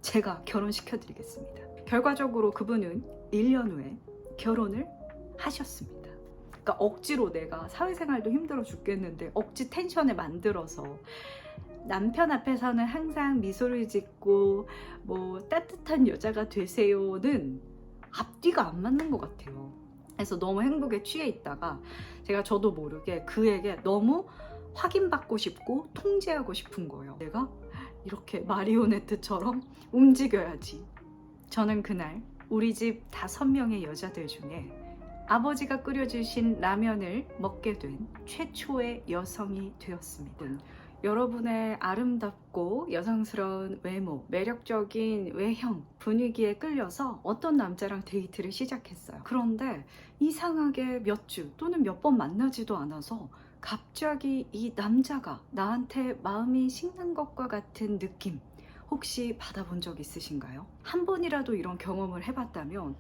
제가 결혼시켜 드리겠습니다. 결과적으로 그분은 1년 후에 결혼을 하셨습니다. 그러니까 억지로 내가 사회생활도 힘들어 죽겠는데 억지 텐션을 만들어서 남편 앞에서는 항상 미소를 짓고 뭐 따뜻한 여자가 되세요는 앞뒤가 안 맞는 것 같아요. 그래서 너무 행복에 취해 있다가 제가 저도 모르게 그에게 너무 확인받고 싶고 통제하고 싶은 거예요. 내가 이렇게 마리오네트처럼 움직여야지. 저는 그날 우리 집 5명의 여자들 중에 아버지가 끓여주신 라면을 먹게 된 최초의 여성이 되었습니다. 여러분의 아름답고 여성스러운 외모, 매력적인 외형, 분위기에 끌려서 어떤 남자랑 데이트를 시작했어요. 그런데 이상하게 몇 주 또는 몇 번 만나지도 않아서 갑자기 이 남자가 나한테 마음이 식는 것과 같은 느낌 혹시 받아본 적 있으신가요? 한 번이라도 이런 경험을 해봤다면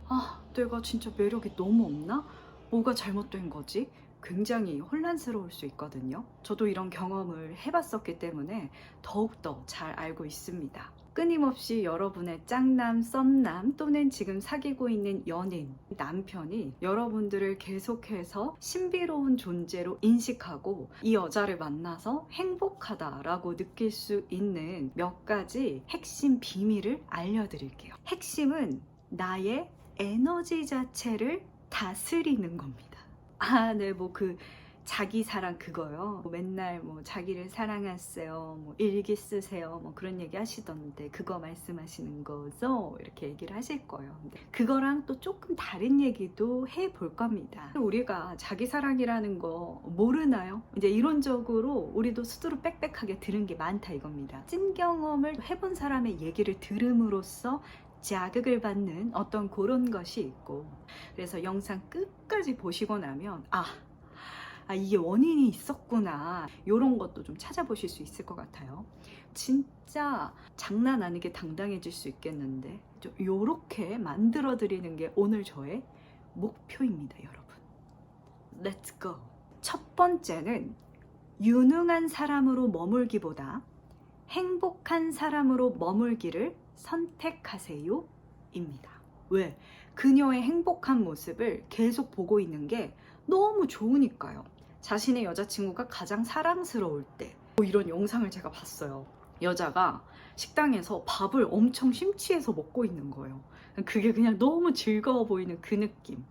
내가 진짜 매력이 너무 없나? 뭐가 잘못된 거지? 굉장히 혼란스러울 수 있거든요. 저도 이런 경험을 해봤었기 때문에 더욱더 잘 알고 있습니다. 끊임없이 여러분의 짝남, 썸남 또는 지금 사귀고 있는 연인, 남편이 여러분들을 계속해서 신비로운 존재로 인식하고 이 여자를 만나서 행복하다라고 느낄 수 있는 몇 가지 핵심 비밀을 알려드릴게요. 핵심은 나의 에너지 자체를 다스리는 겁니다. 네, 뭐 자기 사랑 그거요. 맨날 뭐 자기를 사랑하세요, 뭐 일기 쓰세요, 뭐 그런 얘기 하시던데 그거 말씀하시는 거죠? 이렇게 얘기를 하실 거예요. 근데 그거랑 또 조금 다른 얘기도 해볼 겁니다. 우리가 자기 사랑이라는 거 모르나요? 이제 이론적으로 우리도 수두로 빽빽하게 들은 게 많다 이겁니다. 찐 경험을 해본 사람의 얘기를 들음으로써 자극을 받는 어떤 그런 것이 있고, 그래서 영상 끝까지 보시고 나면 이게 원인이 있었구나 이런 것도 좀 찾아보실 수 있을 것 같아요. 진짜 장난 아니게 당당해질 수 있겠는데 좀 요렇게 만들어 드리는 게 오늘 저의 목표입니다. 여러분, Let's go. 첫 번째는 유능한 사람으로 머물기보다 행복한 사람으로 머물기를 선택하세요 입니다. 왜? 그녀의 행복한 모습을 계속 보고 있는 게 너무 좋으니까요. 자신의 여자친구가 가장 사랑스러울 때 이런 영상을 제가 봤어요. 여자가 식당에서 밥을 엄청 심취해서 먹고 있는 거예요. 그게 그냥 너무 즐거워 보이는 그 느낌.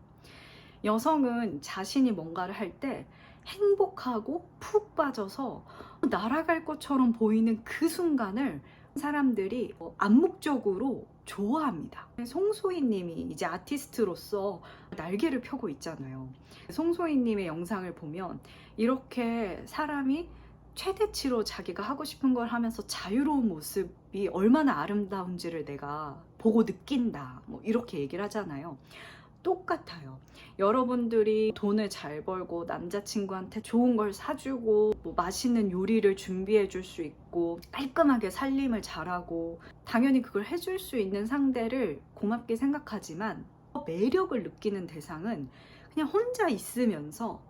여성은 자신이 뭔가를 할 때 행복하고 푹 빠져서 날아갈 것처럼 보이는 그 순간을 사람들이 암묵적으로 좋아합니다. 송소희 님이 이제 아티스트로서 날개를 펴고 있잖아요. 송소희 님의 영상을 보면 이렇게 사람이 최대치로 자기가 하고 싶은 걸 하면서 자유로운 모습이 얼마나 아름다운지를 내가 보고 느낀다, 뭐 이렇게 얘기를 하잖아요. 똑같아요. 여러분들이 돈을 잘 벌고 남자친구한테 좋은 걸 사주고 뭐 맛있는 요리를 준비해 줄 수 있고 깔끔하게 살림을 잘하고 당연히 그걸 해줄 수 있는 상대를 고맙게 생각하지만 매력을 느끼는 대상은 그냥 혼자 있으면서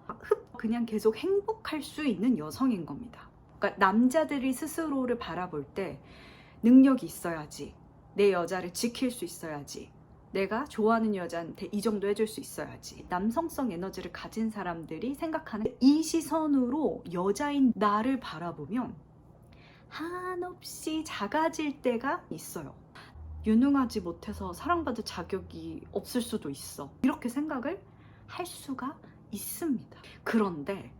그냥 계속 행복할 수 있는 여성인 겁니다. 그러니까 남자들이 스스로를 바라볼 때 능력이 있어야지, 내 여자를 지킬 수 있어야지, 내가 좋아하는 여자한테 이 정도 해줄 수 있어야지, 남성성 에너지를 가진 사람들이 생각하는 이 시선으로 여자인 나를 바라보면 한없이 작아질 때가 있어요. 유능하지 못해서 사랑받을 자격이 없을 수도 있어, 이렇게 생각을 할 수가 있습니다. 그런데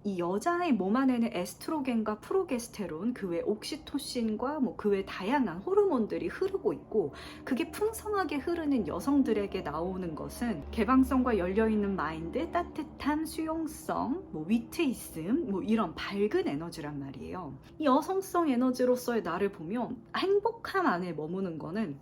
이 여자의 몸 안에는 에스트로겐과 프로게스테론, 그 외 옥시토신과 그 외 다양한 호르몬들이 흐르고 있고, 그게 풍성하게 흐르는 여성들에게 나오는 것은 개방성과 열려있는 마인드, 따뜻함, 수용성, 위트있음, 이런 밝은 에너지란 말이에요. 이 여성성 에너지로서의 나를 보면 행복함 안에 머무는 거는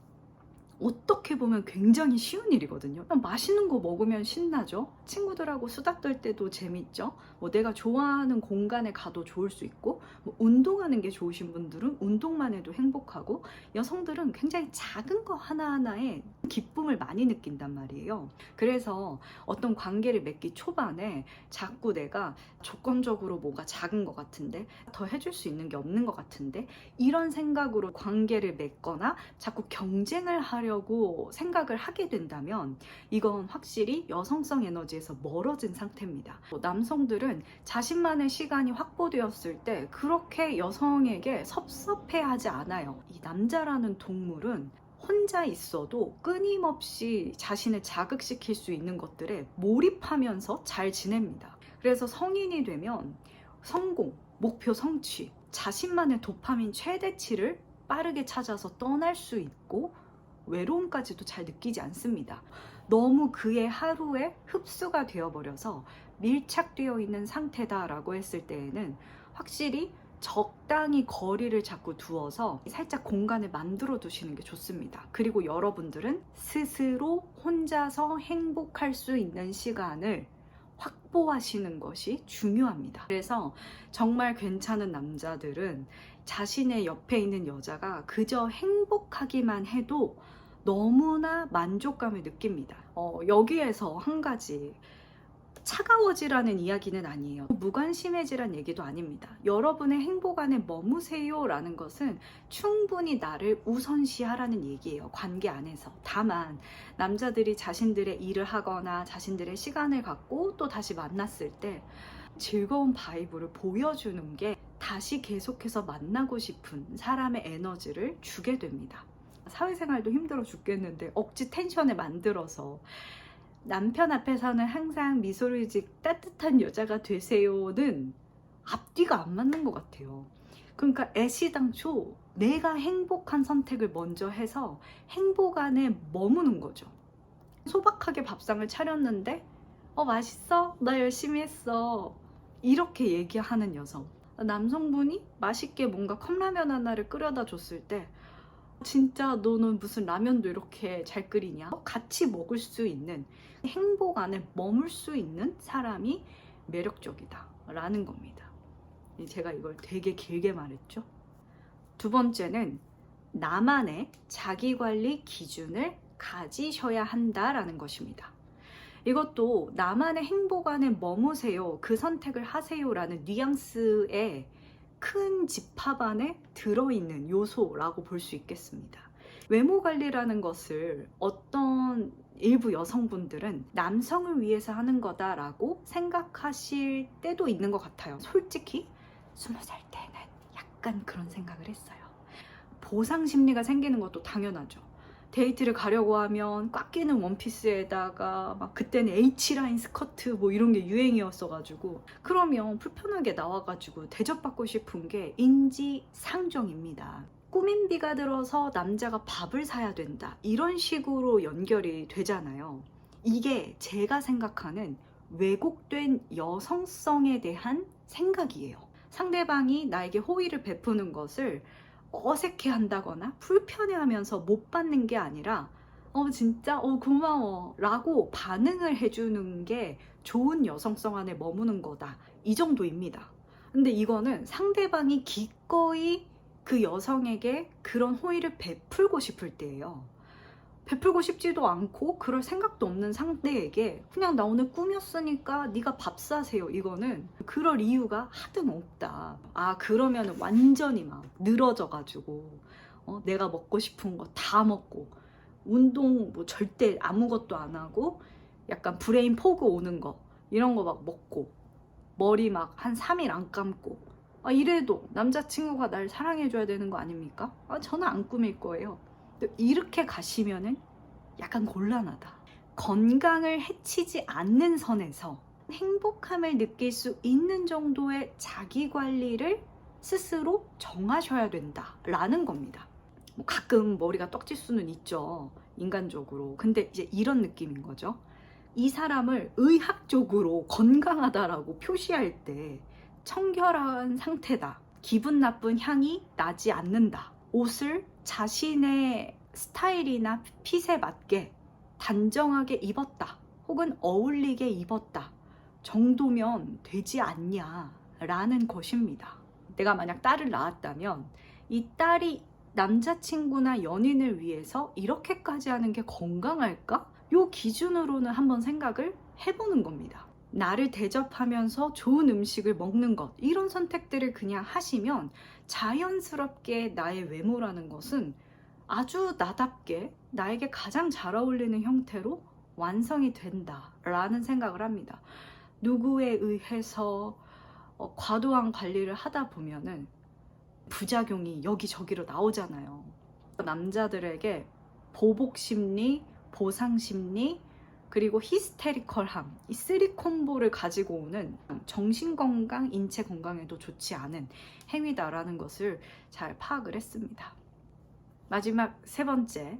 어떻게 보면 굉장히 쉬운 일이거든요. 맛있는 거 먹으면 신나죠. 친구들하고 수다 떨 때도 재밌죠. 뭐 내가 좋아하는 공간에 가도 좋을 수 있고, 뭐 운동하는 게 좋으신 분들은 운동만 해도 행복하고, 여성들은 굉장히 작은 거 하나하나에 기쁨을 많이 느낀단 말이에요. 그래서 어떤 관계를 맺기 초반에 자꾸 내가 조건적으로 뭐가 작은 것 같은데, 더 해줄 수 있는 게 없는 것 같은데, 이런 생각으로 관계를 맺거나 자꾸 경쟁을 하려고 생각을 하게 된다면 이건 확실히 여성성 에너지에서 멀어진 상태입니다. 남성들은 자신만의 시간이 확보되었을 때 그렇게 여성에게 섭섭해하지 않아요. 이 남자라는 동물은 혼자 있어도 끊임없이 자신을 자극시킬 수 있는 것들에 몰입하면서 잘 지냅니다. 그래서 성인이 되면 성공, 목표 성취, 자신만의 도파민 최대치를 빠르게 찾아서 떠날 수 있고 외로움까지도 잘 느끼지 않습니다. 너무 그의 하루에 흡수가 되어버려서 밀착되어 있는 상태다라고 했을 때에는 확실히 적당히 거리를 자꾸 두어서 살짝 공간을 만들어 두시는 게 좋습니다. 그리고 여러분들은 스스로 혼자서 행복할 수 있는 시간을 확보하시는 것이 중요합니다. 그래서 정말 괜찮은 남자들은 자신의 옆에 있는 여자가 그저 행복하기만 해도 너무나 만족감을 느낍니다. 여기에서 한 가지, 차가워지라는 이야기는 아니에요. 무관심해지란 얘기도 아닙니다. 여러분의 행복 안에 머무세요 라는 것은 충분히 나를 우선시하라는 얘기예요. 관계 안에서. 다만 남자들이 자신들의 일을 하거나 자신들의 시간을 갖고 또 다시 만났을 때 즐거운 바이브를 보여주는 게 다시 계속해서 만나고 싶은 사람의 에너지를 주게 됩니다. 사회생활도 힘들어 죽겠는데 억지 텐션을 만들어서 남편 앞에서는 항상 미소를 짓 따뜻한 여자가 되세요는 앞뒤가 안 맞는 것 같아요. 그러니까 애시당초 내가 행복한 선택을 먼저 해서 행복 안에 머무는 거죠. 소박하게 밥상을 차렸는데 맛있어? 나 열심히 했어. 이렇게 얘기하는 여성. 남성분이 맛있게 뭔가 컵라면 하나를 끓여다 줬을 때 진짜 너는 무슨 라면도 이렇게 잘 끓이냐? 같이 먹을 수 있는, 행복 안에 머물 수 있는 사람이 매력적이다 라는 겁니다. 제가 이걸 되게 길게 말했죠. 두 번째는 나만의 자기관리 기준을 가지셔야 한다라는 것입니다. 이것도 나만의 행복 안에 머무세요, 그 선택을 하세요 라는 뉘앙스의 큰 집합 안에 들어있는 요소라고 볼 수 있겠습니다. 외모 관리라는 것을 어떤 일부 여성분들은 남성을 위해서 하는 거다라고 생각하실 때도 있는 것 같아요. 솔직히 20살 때는 약간 그런 생각을 했어요. 보상 심리가 생기는 것도 당연하죠. 데이트를 가려고 하면 꽉 끼는 원피스에다가 막 그때는 H라인 스커트 뭐 이런 게 유행이었어가지고, 그러면 불편하게 나와가지고 대접받고 싶은 게 인지상정입니다. 꾸민비가 들어서 남자가 밥을 사야 된다, 이런 식으로 연결이 되잖아요. 이게 제가 생각하는 왜곡된 여성성에 대한 생각이에요. 상대방이 나에게 호의를 베푸는 것을 어색해 한다거나 불편해 하면서 못 받는 게 아니라 진짜 고마워 라고 반응을 해주는 게 좋은 여성성 안에 머무는 거다, 이 정도입니다. 근데 이거는 상대방이 기꺼이 그 여성에게 그런 호의를 베풀고 싶을 때예요. 베풀고 싶지도 않고 그럴 생각도 없는 상대에게 그냥 나 오늘 꾸몄으니까 네가 밥 사세요, 이거는 그럴 이유가 하등 없다. 그러면 완전히 막 늘어져 가지고 내가 먹고 싶은 거 다 먹고 운동 뭐 절대 아무것도 안 하고 약간 브레인 포그 오는 거 이런 거 막 먹고 머리 막 한 3일 안 감고 이래도 남자친구가 날 사랑해줘야 되는 거 아닙니까? 저는 안 꾸밀 거예요. 이렇게 가시면은 약간 곤란하다. 건강을 해치지 않는 선에서 행복함을 느낄 수 있는 정도의 자기 관리를 스스로 정하셔야 된다라는 겁니다. 뭐 가끔 머리가 떡질 수는 있죠, 인간적으로. 근데 이제 이런 느낌인 거죠. 이 사람을 의학적으로 건강하다라고 표시할 때 청결한 상태다, 기분 나쁜 향이 나지 않는다, 옷을 자신의 스타일이나 핏에 맞게 단정하게 입었다 혹은 어울리게 입었다 정도면 되지 않냐 라는 것입니다. 내가 만약 딸을 낳았다면 이 딸이 남자친구나 연인을 위해서 이렇게까지 하는 게 건강할까? 요 기준으로는 한번 생각을 해보는 겁니다. 나를 대접하면서 좋은 음식을 먹는 것, 이런 선택들을 그냥 하시면 자연스럽게 나의 외모라는 것은 아주 나답게 나에게 가장 잘 어울리는 형태로 완성이 된다라는 생각을 합니다. 누구에 의해서 과도한 관리를 하다 보면은 부작용이 여기저기로 나오잖아요. 남자들에게 보복 심리, 보상 심리, 그리고 히스테리컬함, 이 3콤보를 가지고 오는 정신건강, 인체건강에도 좋지 않은 행위다라는 것을 잘 파악을 했습니다. 마지막 3번째,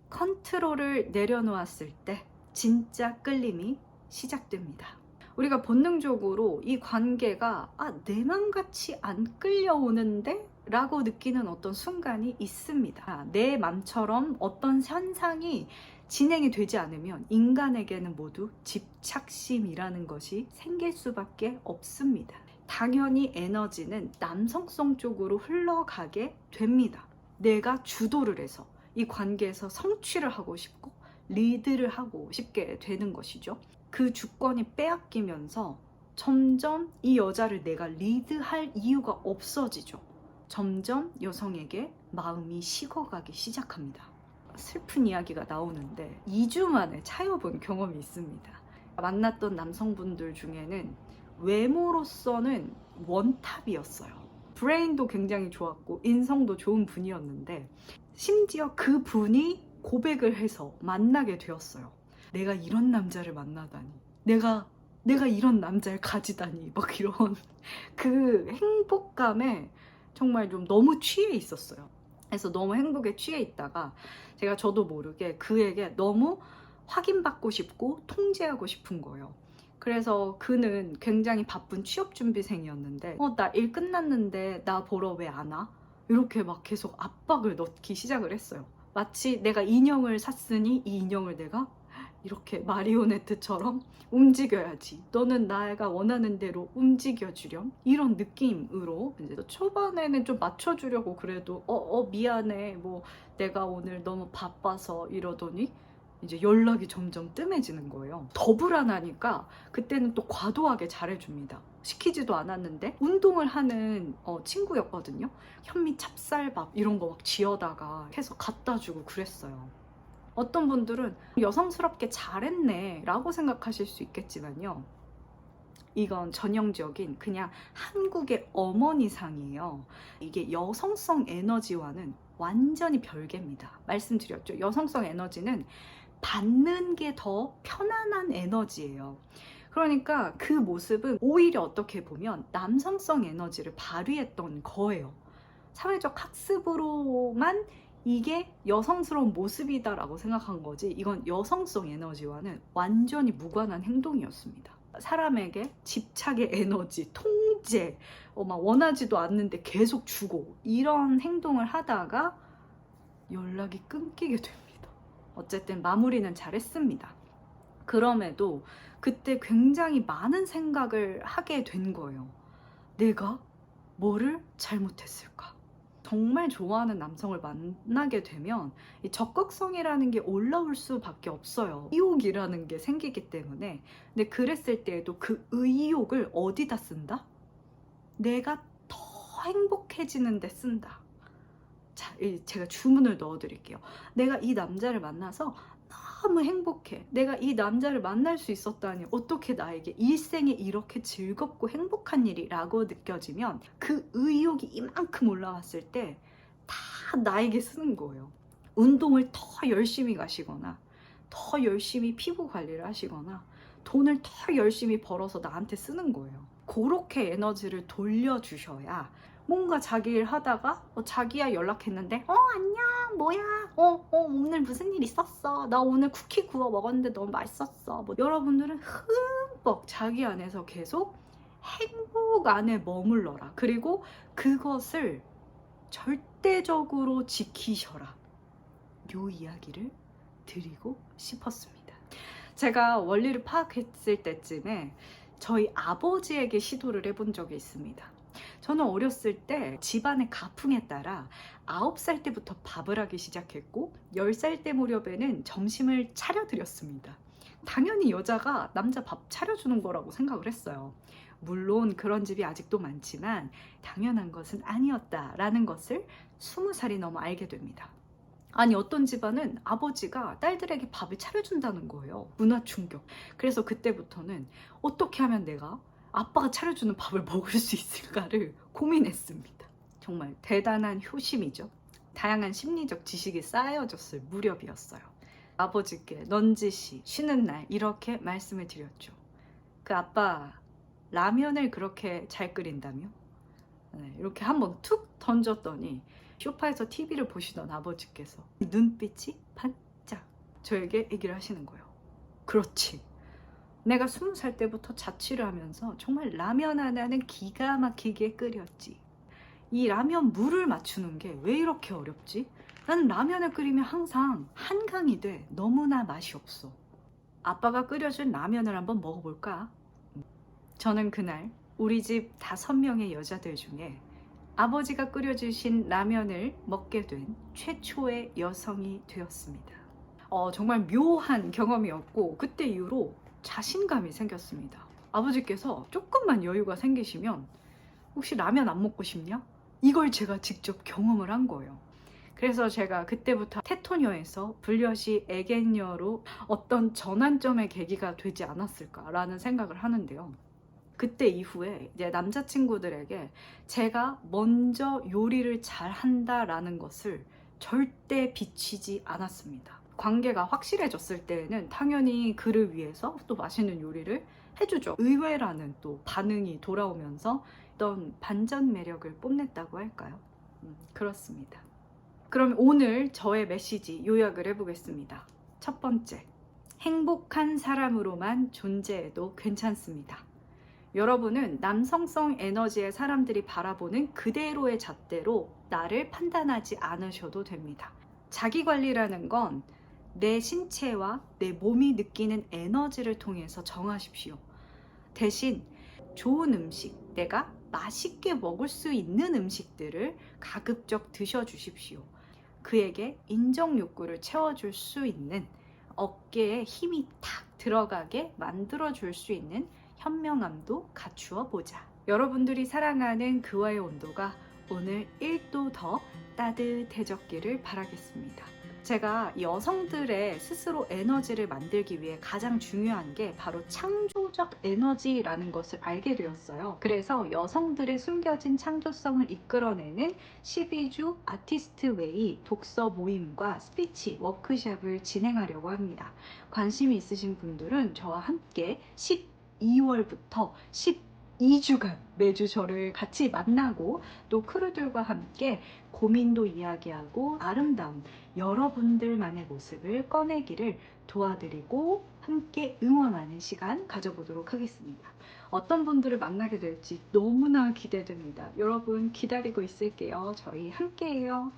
컨트롤을 내려놓았을 때 진짜 끌림이 시작됩니다. 우리가 본능적으로 이 관계가 내 맘같이 안 끌려오는데? 라고 느끼는 어떤 순간이 있습니다. 내 맘처럼 어떤 현상이 진행이 되지 않으면 인간에게는 모두 집착심이라는 것이 생길 수밖에 없습니다. 당연히 에너지는 남성성 쪽으로 흘러가게 됩니다. 내가 주도를 해서 이 관계에서 성취를 하고 싶고 리드를 하고 싶게 되는 것이죠. 그 주권이 빼앗기면서 점점 이 여자를 내가 리드할 이유가 없어지죠. 점점 여성에게 마음이 식어가기 시작합니다. 슬픈 이야기가 나오는데 2주 만에 차여본 경험이 있습니다. 만났던 남성분들 중에는 외모로서는 원탑이었어요. 브레인도 굉장히 좋았고 인성도 좋은 분이었는데 심지어 그 분이 고백을 해서 만나게 되었어요. 내가 이런 남자를 만나다니, 내가 이런 남자를 가지다니, 막 이런 그 행복감에 정말 좀 너무 취해 있었어요. 그래서 너무 행복에 취해 있다가 제가 저도 모르게 그에게 너무 확인받고 싶고 통제하고 싶은 거예요. 그래서 그는 굉장히 바쁜 취업준비생이었는데 나 일 끝났는데 나 보러 왜 안 와? 이렇게 막 계속 압박을 넣기 시작을 했어요. 마치 내가 인형을 샀으니 이 인형을 내가 이렇게 마리오네트처럼 움직여야지. 너는 나가 원하는 대로 움직여주렴. 이런 느낌으로 이제 초반에는 좀 맞춰주려고 그래도 미안해. 뭐 내가 오늘 너무 바빠서 이러더니 이제 연락이 점점 뜸해지는 거예요. 더 불안하니까 그때는 또 과도하게 잘해줍니다. 시키지도 않았는데 운동을 하는 친구였거든요. 현미 찹쌀밥 이런 거 막 지어다가 해서 갖다 주고 그랬어요. 어떤 분들은 여성스럽게 잘했네 라고 생각하실 수 있겠지만요, 이건 전형적인 그냥 한국의 어머니상이에요. 이게 여성성 에너지와는 완전히 별개입니다. 말씀드렸죠. 여성성 에너지는 받는 게 더 편안한 에너지예요. 그러니까 그 모습은 오히려 어떻게 보면 남성성 에너지를 발휘했던 거예요. 사회적 학습으로만 이게 여성스러운 모습이다라고 생각한 거지, 이건 여성성 에너지와는 완전히 무관한 행동이었습니다. 사람에게 집착의 에너지, 통제, 막 원하지도 않는데 계속 주고 이런 행동을 하다가 연락이 끊기게 됩니다. 어쨌든 마무리는 잘했습니다. 그럼에도 그때 굉장히 많은 생각을 하게 된 거예요. 내가 뭐를 잘못했을까? 정말 좋아하는 남성을 만나게 되면 이 적극성이라는 게 올라올 수밖에 없어요. 의욕이라는 게 생기기 때문에. 근데 그랬을 때에도 그 의욕을 어디다 쓴다? 내가 더 행복해지는 데 쓴다. 자, 제가 주문을 넣어 드릴게요. 내가 이 남자를 만나서 너무 행복해. 내가 이 남자를 만날 수 있었다니 어떻게 나에게 일생에 이렇게 즐겁고 행복한 일이라고 느껴지면 그 의욕이 이만큼 올라왔을 때 다 나에게 쓰는 거예요. 운동을 더 열심히 가시거나 더 열심히 피부 관리를 하시거나 돈을 더 열심히 벌어서 나한테 쓰는 거예요. 그렇게 에너지를 돌려주셔야 뭔가 자기 일 하다가 자기야 연락했는데 안녕 뭐야 오늘 무슨 일 있었어, 나 오늘 쿠키 구워 먹었는데 너무 맛있었어. 뭐 여러분들은 흠뻑 자기 안에서 계속 행복 안에 머물러라. 그리고 그것을 절대적으로 지키셔라. 요 이야기를 드리고 싶었습니다. 제가 원리를 파악했을 때쯤에 저희 아버지에게 시도를 해본 적이 있습니다. 저는 어렸을 때 집안의 가풍에 따라 9살 때부터 밥을 하기 시작했고 10살 때 무렵에는 점심을 차려드렸습니다. 당연히 여자가 남자 밥 차려주는 거라고 생각을 했어요. 물론 그런 집이 아직도 많지만 당연한 것은 아니었다라는 것을 20살이 넘어 알게 됩니다. 아니 어떤 집안은 아버지가 딸들에게 밥을 차려준다는 거예요. 문화 충격. 그래서 그때부터는 어떻게 하면 내가 아빠가 차려주는 밥을 먹을 수 있을까를 고민했습니다. 정말 대단한 효심이죠. 다양한 심리적 지식이 쌓여졌을 무렵이었어요. 아버지께 넌지시 쉬는 날 이렇게 말씀을 드렸죠. 그 아빠 라면을 그렇게 잘 끓인다며? 네, 이렇게 한번 툭 던졌더니 소파에서 TV를 보시던 아버지께서 눈빛이 반짝 저에게 얘기를 하시는 거예요. 그렇지. 내가 20살 때부터 자취를 하면서 정말 라면 하나는 기가 막히게 끓였지. 이 라면 물을 맞추는 게 왜 이렇게 어렵지? 나는 라면을 끓이면 항상 한강이 돼. 너무나 맛이 없어. 아빠가 끓여준 라면을 한번 먹어볼까? 저는 그날 우리 집 5명의 여자들 중에 아버지가 끓여주신 라면을 먹게 된 최초의 여성이 되었습니다. 정말 묘한 경험이었고 그때 이후로 자신감이 생겼습니다. 아버지께서 조금만 여유가 생기시면 혹시 라면 안 먹고 싶냐? 이걸 제가 직접 경험을 한 거예요. 그래서 제가 그때부터 테토녀에서 불려시 애견녀로 어떤 전환점의 계기가 되지 않았을까라는 생각을 하는데요. 그때 이후에 이제 남자친구들에게 제가 먼저 요리를 잘 한다라는 것을 절대 비치지 않았습니다. 관계가 확실해졌을 때에는 당연히 그를 위해서 또 맛있는 요리를 해주죠. 의외라는 또 반응이 돌아오면서 어떤 반전 매력을 뽐냈다고 할까요? 그렇습니다. 그럼 오늘 저의 메시지 요약을 해보겠습니다. 첫 번째, 행복한 사람으로만 존재해도 괜찮습니다. 여러분은 남성성 에너지의 사람들이 바라보는 그대로의 잣대로 나를 판단하지 않으셔도 됩니다. 자기관리라는 건 내 신체와 내 몸이 느끼는 에너지를 통해서 정하십시오. 대신 좋은 음식, 내가 맛있게 먹을 수 있는 음식들을 가급적 드셔주십시오. 그에게 인정 욕구를 채워줄 수 있는, 어깨에 힘이 탁 들어가게 만들어줄 수 있는 현명함도 갖추어 보자. 여러분들이 사랑하는 그와의 온도가 오늘 1도 더 따뜻해졌기를 바라겠습니다. 제가 여성들의 스스로 에너지를 만들기 위해 가장 중요한 게 바로 창조적 에너지라는 것을 알게 되었어요. 그래서 여성들의 숨겨진 창조성을 이끌어내는 12주 아티스트 웨이 독서 모임과 스피치 워크숍을 진행하려고 합니다. 관심이 있으신 분들은 저와 함께 12월부터 12주간 매주 저를 같이 만나고 또 크루들과 함께 고민도 이야기하고 아름다운 여러분들만의 모습을 꺼내기를 도와드리고 함께 응원하는 시간 가져보도록 하겠습니다. 어떤 분들을 만나게 될지 너무나 기대됩니다. 여러분 기다리고 있을게요. 저희 함께해요.